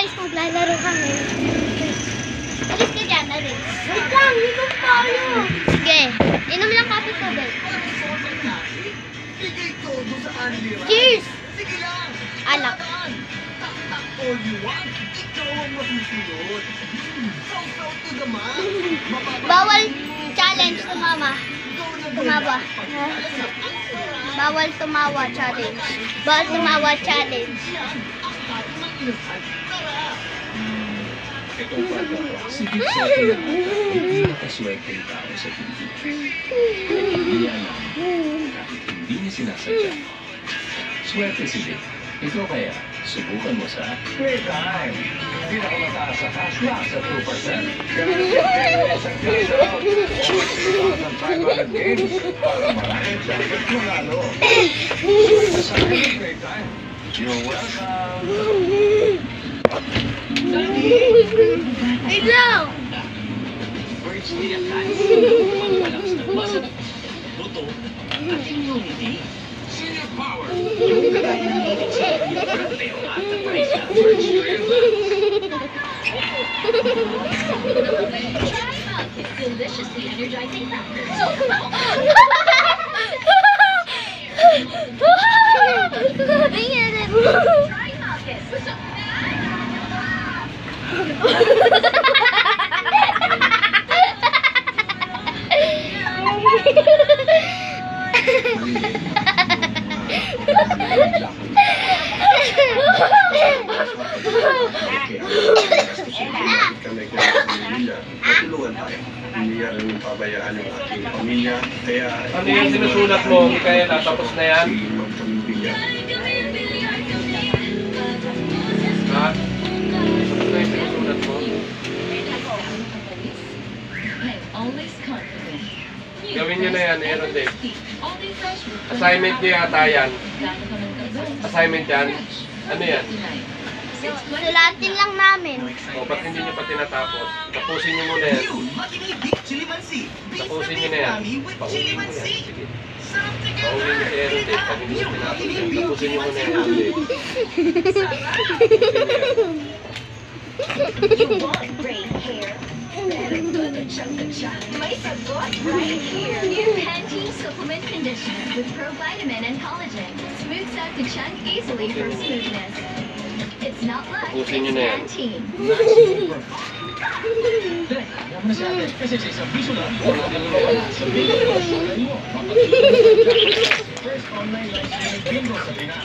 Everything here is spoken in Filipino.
guys, maglalaro kami. Alis ka dyan, alis. Wait lang, inom tayo. Sige, inom lang kape ko, Ben. Cheers! Alak. Bawal challenge tumama. Tumawa. Bawal tumawa challenge. Bawal tumawa challenge. Itong bata, sigit sa ito na hindi nakaswerte ang tao sa hindi. Hindi niya alam, kahit hindi niya sinasadya. Swerte si Vic. Ikaw kaya, subukan mo sa Great Time. Pinakamataas sa cash back sa 2%. Ganun sa isang cash out. Almost 2,500 games para maraming jacket manalo. Sa Great Time, you're welcome. Wait lang! Birds nila kahit magpalakas ng muscle, buto, at immunity. Senior Power! Yung kagaya ng ibig sa Leo at the Price at Birds Try Malkit's deliciously energizing crackers. Try Malkit's. Kami pamilya, tutulungan tayo. Hindi namin pabayaan yung aking pamilya. Kaya Ano yung sinusulat mo, Micaela? Tapos na yan? si magpamilya. Ha? Tapos na yung sinusulat mo? Always confident. Gawin nyo na yan, Aaron Dave. Assignment nyo yata yan. Assignment yan? Ano yan? Sulatin lang namin. O, ba't hindi nyo pa tinatapos? Tapusin nyo muna yan. Tapusin nyo na yan. Pauwi mo yan. Sige. Pauwi nyo si Aaron Dave. Pag hindi nyo tinapos yan. Tapusin nyo muna yan, Aaron Dave. Tapusin nyo yan. You want great hair? May sagot right here. New Pantene Supplement Conditioner with Provitamin and Collagen. Smooths out the chunk easily for smoothness. It's not luck, it's Tapusin nyo na yan. Pantene. Alam na si ate, kasi sa isang piso lang, sa First online live streaming bingo sa Pinas.